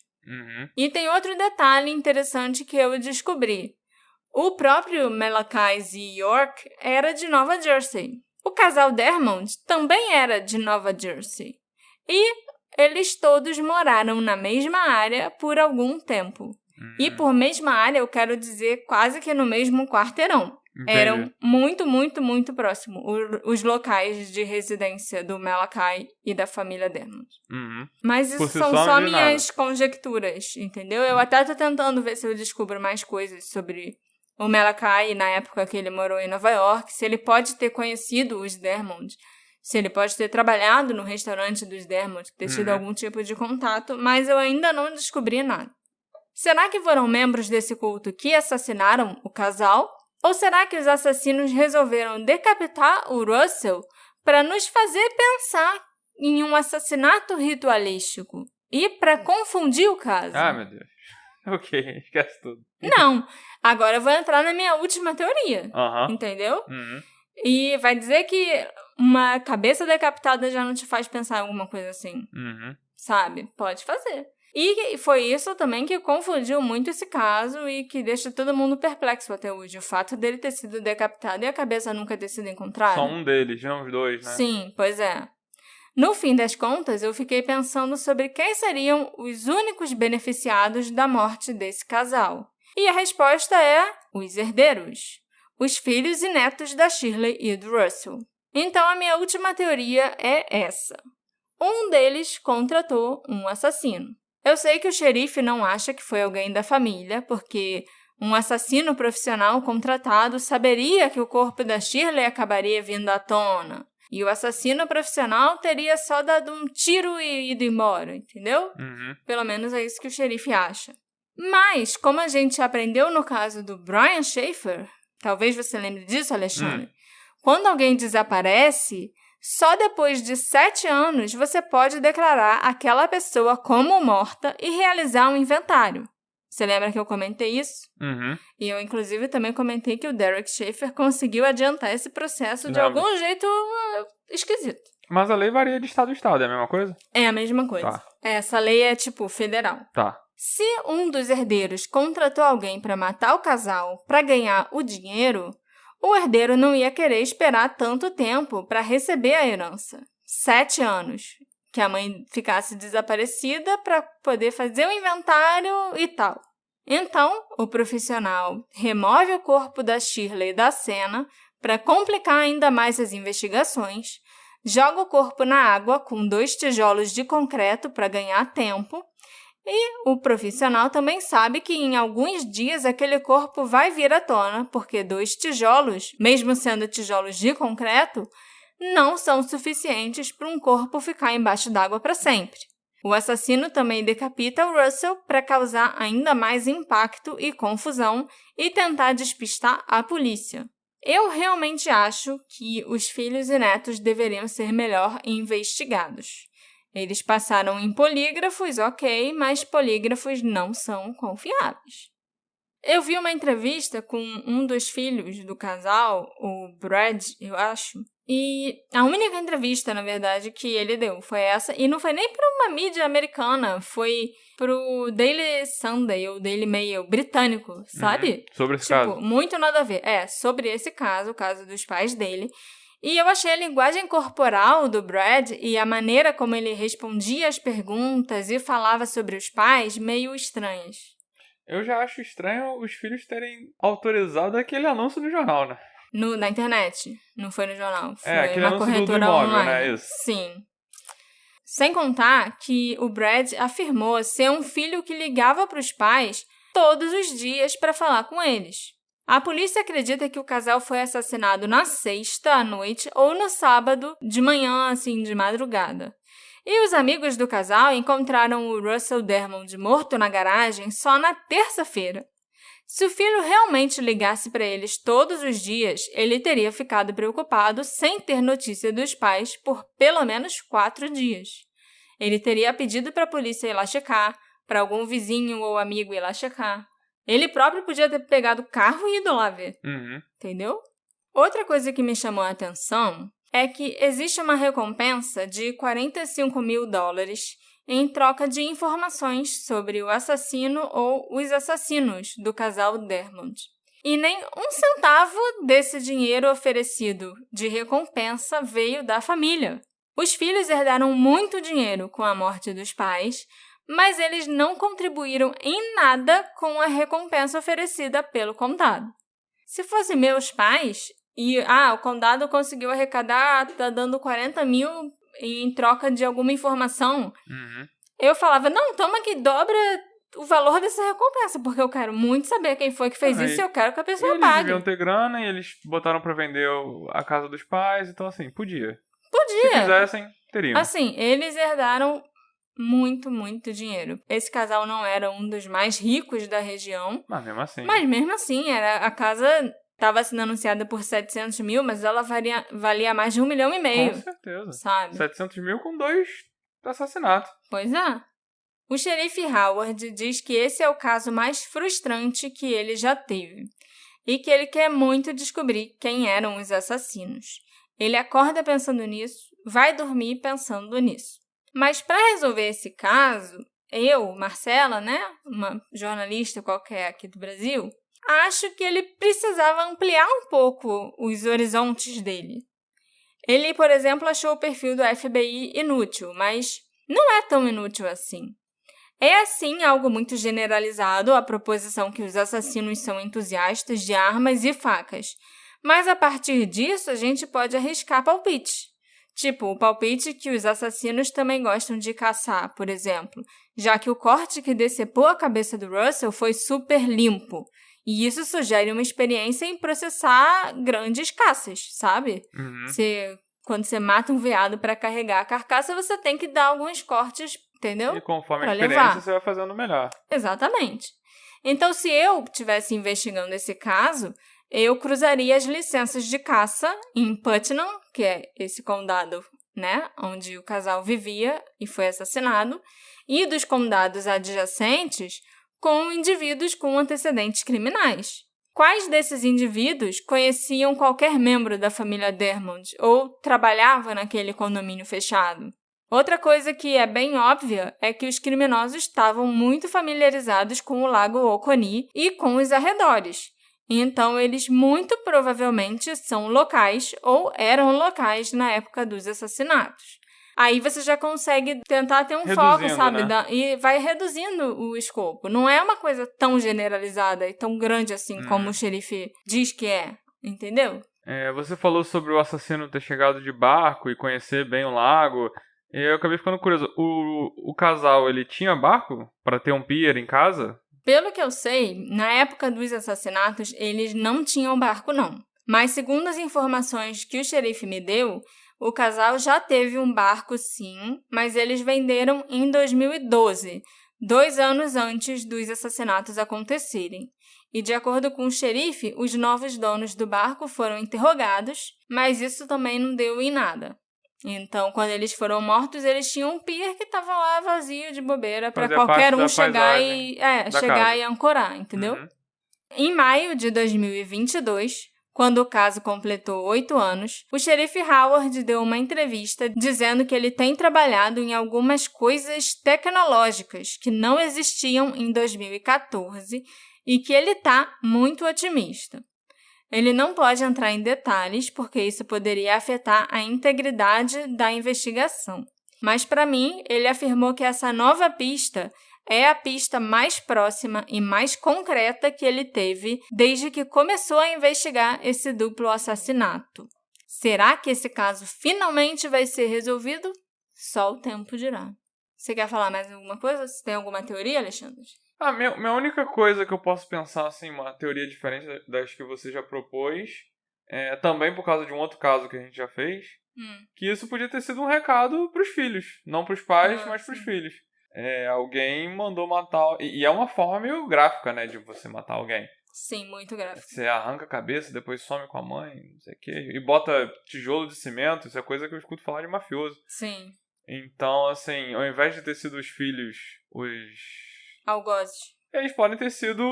E tem outro detalhe interessante que eu descobri. O próprio Malachi Z. York era de Nova Jersey. O casal Dermond também era de Nova Jersey. E eles todos moraram na mesma área por algum tempo. E por mesma área, eu quero dizer quase que no mesmo quarteirão. Entendi. Eram muito, muito, muito próximos os locais de residência do Malachi e da família Dermond. Mas isso são só minhas conjecturas, entendeu? Eu até tô tentando ver se eu descubro mais coisas sobre o Malachi na época que ele morou em Nova York, se ele pode ter conhecido os Dermond, se ele pode ter trabalhado no restaurante dos Dermond, ter tido algum tipo de contato, mas eu ainda não descobri nada. Será que foram membros desse culto que assassinaram o casal? Ou será que os assassinos resolveram decapitar o Russell para nos fazer pensar em um assassinato ritualístico e para confundir o caso? Ah, meu Deus. Ok, esquece tudo. Não, agora eu vou entrar na minha última teoria, entendeu? E vai dizer que uma cabeça decapitada já não te faz pensar em alguma coisa assim, sabe? Pode fazer. E foi isso também que confundiu muito esse caso e que deixa todo mundo perplexo até hoje. O fato dele ter sido decapitado e a cabeça nunca ter sido encontrada. Só um deles, não os dois, né? Sim, pois é. No fim das contas, eu fiquei pensando sobre quem seriam os únicos beneficiados da morte desse casal. E a resposta é os herdeiros, os filhos e netos da Shirley e do Russell. Então, a minha última teoria é essa. Um deles contratou um assassino. Eu sei que o xerife não acha que foi alguém da família, porque um assassino profissional contratado saberia que o corpo da Shirley acabaria vindo à tona. E o assassino profissional teria só dado um tiro e ido embora, entendeu? Pelo menos é isso que o xerife acha. Mas, como a gente aprendeu no caso do Brian Schaefer, Talvez você lembre disso, Alexandre. Quando alguém desaparece, só depois de 7 anos você pode declarar aquela pessoa como morta e realizar um inventário. Você lembra que eu comentei isso? Uhum. E eu, inclusive, também comentei que o Derek Schaefer conseguiu adiantar esse processo de algum jeito esquisito. Mas a lei varia de estado em estado, é a mesma coisa? É a mesma coisa. Tá. Essa lei é, federal. Tá. Se um dos herdeiros contratou alguém para matar o casal para ganhar o dinheiro, o herdeiro não ia querer esperar tanto tempo para receber a herança. 7 anos. Que a mãe ficasse desaparecida para poder fazer o inventário e tal. Então, o profissional remove o corpo da Shirley da cena para complicar ainda mais as investigações, joga o corpo na água com 2 tijolos de concreto para ganhar tempo, e o profissional também sabe que em alguns dias aquele corpo vai vir à tona, porque 2 tijolos, mesmo sendo tijolos de concreto, não são suficientes para um corpo ficar embaixo d'água para sempre. O assassino também decapita o Russell para causar ainda mais impacto e confusão e tentar despistar a polícia. Eu realmente acho que os filhos e netos deveriam ser melhor investigados. Eles passaram em polígrafos, ok, mas polígrafos não são confiáveis. Eu vi uma entrevista com um dos filhos do casal, o Brad, eu acho, e a única entrevista, na verdade, que ele deu foi essa, e não foi nem para uma mídia americana, foi pro Daily Sunday, ou Daily Mail, britânico, sabe? Sobre esse caso. Muito nada a ver. Sobre esse caso, o caso dos pais dele. E eu achei a linguagem corporal do Brad e a maneira como ele respondia as perguntas e falava sobre os pais meio estranhas. Eu já acho estranho os filhos terem autorizado aquele anúncio no jornal, né? Na internet, não foi no jornal. Foi aquele uma anúncio corretora do imóvel, online. né? Isso. Sim. Sem contar que o Brad afirmou ser um filho que ligava para os pais todos os dias para falar com eles. A polícia acredita que o casal foi assassinado na sexta à noite ou no sábado de manhã, de madrugada. E os amigos do casal encontraram o Russell Dermond morto na garagem só na terça-feira. Se o filho realmente ligasse para eles todos os dias, ele teria ficado preocupado sem ter notícia dos pais por pelo menos 4 dias. Ele teria pedido para a polícia ir lá checar, para algum vizinho ou amigo ir lá checar. Ele próprio podia ter pegado o carro e ido lá ver. Entendeu? Outra coisa que me chamou a atenção é que existe uma recompensa de $45 mil em troca de informações sobre o assassino ou os assassinos do casal Dermond. E nem 1 centavo desse dinheiro oferecido de recompensa veio da família. Os filhos herdaram muito dinheiro com a morte dos pais, mas eles não contribuíram em nada com a recompensa oferecida pelo condado. Se fossem meus pais, e o condado conseguiu arrecadar, tá dando 40 mil em troca de alguma informação, eu falava, não, toma que dobra o valor dessa recompensa, porque eu quero muito saber quem foi que fez isso e eu quero que a pessoa eles pague. Eles deviam ter grana e eles botaram pra vender a casa dos pais, então podia. Podia. Se quisessem, teriam. Eles herdaram muito, muito dinheiro. Esse casal não era um dos mais ricos da região. Mas mesmo assim, a casa estava sendo anunciada por 700 mil, mas ela valia mais de 1,5 milhão. Com certeza. Sabe? 700 mil com 2 assassinatos. Pois é. O xerife Howard diz que esse é o caso mais frustrante que ele já teve e que ele quer muito descobrir quem eram os assassinos. Ele acorda pensando nisso, vai dormir pensando nisso. Mas para resolver esse caso, eu, Marcela, uma jornalista qualquer aqui do Brasil, acho que ele precisava ampliar um pouco os horizontes dele. Ele, por exemplo, achou o perfil do FBI inútil, mas não é tão inútil assim. É, sim, algo muito generalizado a proposição que os assassinos são entusiastas de armas e facas, mas a partir disso a gente pode arriscar palpite. Tipo, o palpite que os assassinos também gostam de caçar, por exemplo, já que o corte que decepou a cabeça do Russell foi super limpo. E isso sugere uma experiência em processar grandes caças, sabe? Quando você mata um veado para carregar a carcaça, você tem que dar alguns cortes, entendeu? E conforme a experiência, você vai fazendo melhor. Exatamente. Então, se eu estivesse investigando esse caso, eu cruzaria as licenças de caça em Putnam, que é esse condado, né, onde o casal vivia e foi assassinado, e dos condados adjacentes com indivíduos com antecedentes criminais. Quais desses indivíduos conheciam qualquer membro da família Dermond ou trabalhava naquele condomínio fechado? Outra coisa que é bem óbvia é que os criminosos estavam muito familiarizados com o Lago Oconee e com os arredores. Então, eles muito provavelmente são locais ou eram locais na época dos assassinatos. Aí você já consegue tentar ter um foco, sabe? Né? E vai reduzindo o escopo. Não é uma coisa tão generalizada e tão grande assim como o xerife diz que é, entendeu? Você falou sobre o assassino ter chegado de barco e conhecer bem o lago. Eu acabei ficando curioso. O casal, ele tinha barco para ter um pier em casa? Pelo que eu sei, na época dos assassinatos, eles não tinham barco, não. Mas segundo as informações que o xerife me deu, o casal já teve um barco, sim, mas eles venderam em 2012, 2 anos antes dos assassinatos acontecerem. E de acordo com o xerife, os novos donos do barco foram interrogados, mas isso também não deu em nada. Então, quando eles foram mortos, eles tinham um pier que estava lá vazio de bobeira para qualquer um chegar e ancorar, entendeu? Uhum. Em maio de 2022, quando o caso completou 8 anos, o xerife Howard deu uma entrevista dizendo que ele tem trabalhado em algumas coisas tecnológicas que não existiam em 2014 e que ele está muito otimista. Ele não pode entrar em detalhes, porque isso poderia afetar a integridade da investigação. Mas, para mim, ele afirmou que essa nova pista é a pista mais próxima e mais concreta que ele teve desde que começou a investigar esse duplo assassinato. Será que esse caso finalmente vai ser resolvido? Só o tempo dirá. Você quer falar mais alguma coisa? Você tem alguma teoria, Alexandre? Minha única coisa que eu posso pensar, assim, uma teoria diferente das que você já propôs, também por causa de um outro caso que a gente já fez, que isso podia ter sido um recado pros filhos. Não pros pais, mas pros filhos. Alguém mandou matar... E é uma forma meio gráfica, né, de você matar alguém. Sim, muito gráfico. Você arranca a cabeça, depois some com a mãe, não sei o quê, e bota tijolo de cimento, isso é coisa que eu escuto falar de mafioso. Sim. Então, assim, ao invés de ter sido os filhos, algozes, eles podem ter sido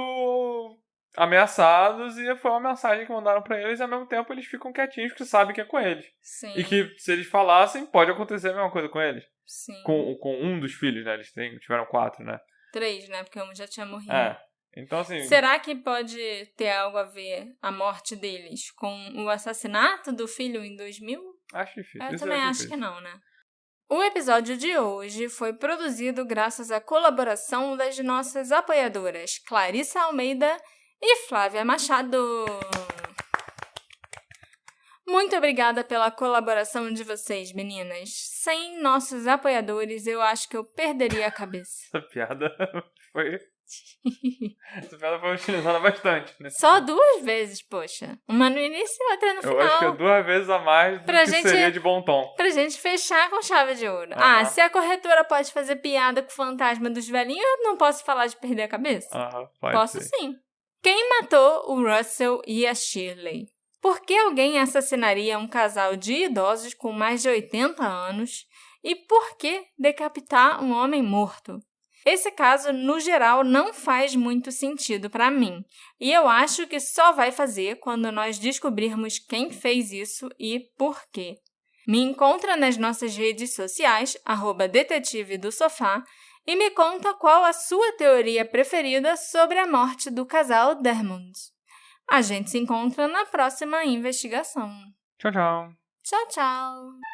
ameaçados e foi uma mensagem que mandaram pra eles e ao mesmo tempo eles ficam quietinhos porque sabem que é com eles. Sim. E que se eles falassem, pode acontecer a mesma coisa com eles. Sim. Com um dos filhos, né? Eles tiveram 4, né? 3, né? Porque um já tinha morrido. Então, assim... Será que pode ter algo a ver a morte deles com o assassinato do filho em 2000? Acho difícil. Eu também acho que não, né? O episódio de hoje foi produzido graças à colaboração das nossas apoiadoras Clarissa Almeida e Flávia Machado. Muito obrigada pela colaboração de vocês, meninas. Sem nossos apoiadores, eu acho que eu perderia a cabeça. Essa piada foi utilizada bastante, né? Só 2 vezes, poxa. Uma no início e outra no final. Eu acho que é 2 vezes a mais do que seria de bom tom. Pra gente fechar com chave de ouro. Se a corretora pode fazer piada com o fantasma dos velhinhos, eu não posso falar de perder a cabeça? Posso sim. Quem matou o Russell e a Shirley? Por que alguém assassinaria um casal de idosos com mais de 80 anos? E por que decapitar um homem morto? Esse caso, no geral, não faz muito sentido para mim, e eu acho que só vai fazer quando nós descobrirmos quem fez isso e por quê. Me encontra nas nossas redes sociais, @detetive do sofá, e me conta qual a sua teoria preferida sobre a morte do casal Dermond. A gente se encontra na próxima investigação. Tchau, tchau. Tchau, tchau.